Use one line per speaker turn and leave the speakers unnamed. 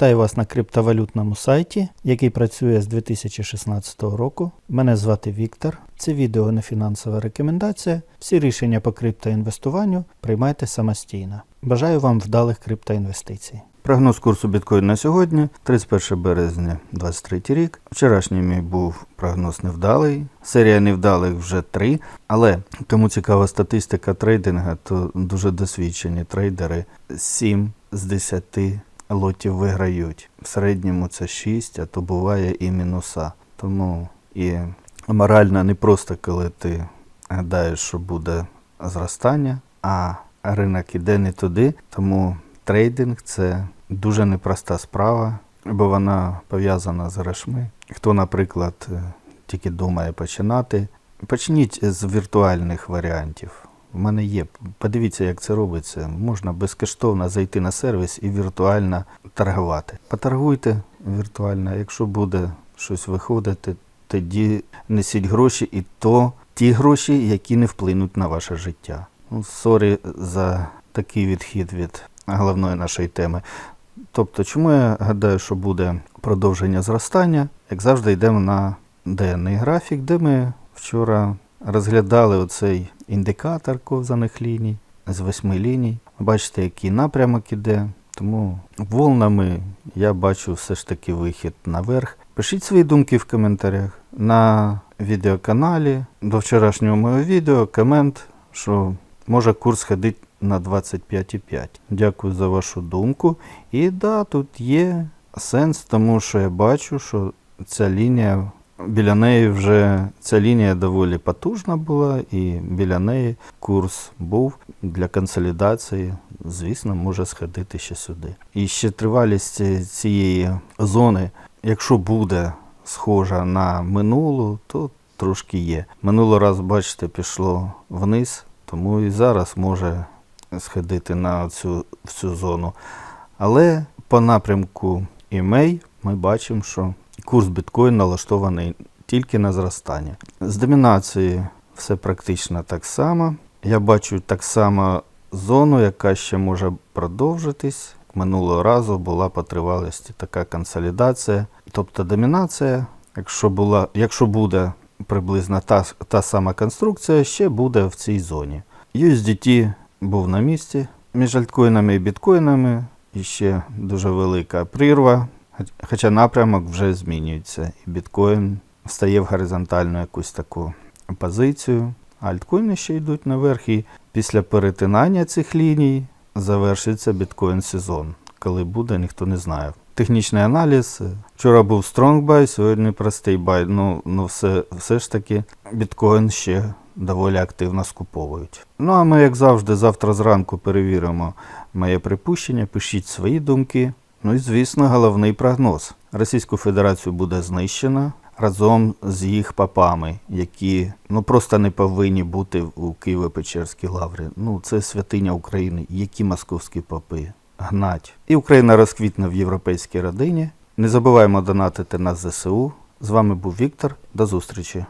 Вітаю вас на криптовалютному сайті, який працює з 2016 року. Мене звати Віктор. Це відео не фінансова рекомендація. Всі рішення по криптоінвестуванню приймайте самостійно. Бажаю вам вдалих криптоінвестицій. Прогноз курсу біткоін на сьогодні, 31 березня 2023 рік. Вчорашній мій був прогноз невдалий. Серія невдалих вже 3. Але кому цікава статистика трейдингу, то дуже досвідчені трейдери 7 з 10 лотів виграють. В середньому це 6, а то буває і мінуса. Тому і морально не просто, коли ти гадаєш, що буде зростання, а ринок іде не туди. Тому трейдинг – це дуже непроста справа, бо вона пов'язана з грошми. Хто, наприклад, тільки думає починати, почніть з віртуальних варіантів. У мене є. Подивіться, як це робиться. Можна безкоштовно зайти на сервіс і віртуально торгувати. Поторгуйте віртуально. Якщо буде щось виходити, тоді несіть гроші, і то ті гроші, які не вплинуть на ваше життя. Сорі за такий відхід від головної нашої теми. Тобто, чому я гадаю, що буде продовження зростання? Як завжди, йдемо на денний графік, де ми вчора розглядали оцей індикатор ковзаних ліній з 8 ліній. Бачите, який напрямок іде. Тому волнами я бачу все ж таки вихід наверх. Пишіть свої думки в коментарях. На відеоканалі до вчорашнього мого відео комент, що може курс ходить на 25,5. Дякую за вашу думку. І да, тут є сенс, тому що я бачу, що ця лінія, біля неї вже ця лінія доволі потужна була, і біля неї курс був для консолідації, звісно, може сходити ще сюди. І ще тривалість цієї зони, якщо буде схожа на минулу, то трошки є. Минулий раз, бачите, пішло вниз, тому і зараз може сходити на в цю зону. Але по напрямку EMA ми бачимо, що курс біткоін налаштований тільки на зростання. З домінації все практично так само. Я бачу так само зону, яка ще може продовжитись. Минулого разу була по тривалості така консолідація. Тобто домінація, якщо буде приблизно та сама конструкція, ще буде в цій зоні. USDT був на місці. Між альткоїнами і біткоїнами ще дуже велика прірва. Хоча напрямок вже змінюється, і біткоін стає в горизонтальну якусь таку позицію, а альткоїни ще йдуть наверх, і після перетинання цих ліній завершиться біткоін-сезон. Коли буде, ніхто не знає. Технічний аналіз. Вчора був strong buy, сьогодні простий buy. Ну все ж таки біткоін ще доволі активно скуповують. Ну а ми, як завжди, завтра зранку перевіримо моє припущення, пишіть свої думки. Ну і, звісно, головний прогноз. Російську Федерацію буде знищено разом з їх попами, які просто не повинні бути у Києво-Печерській лаврі. Це святиня України. Які московські попи? Гнать. І Україна розквітне в європейській родині. Не забуваємо донатити на ЗСУ. З вами був Віктор. До зустрічі.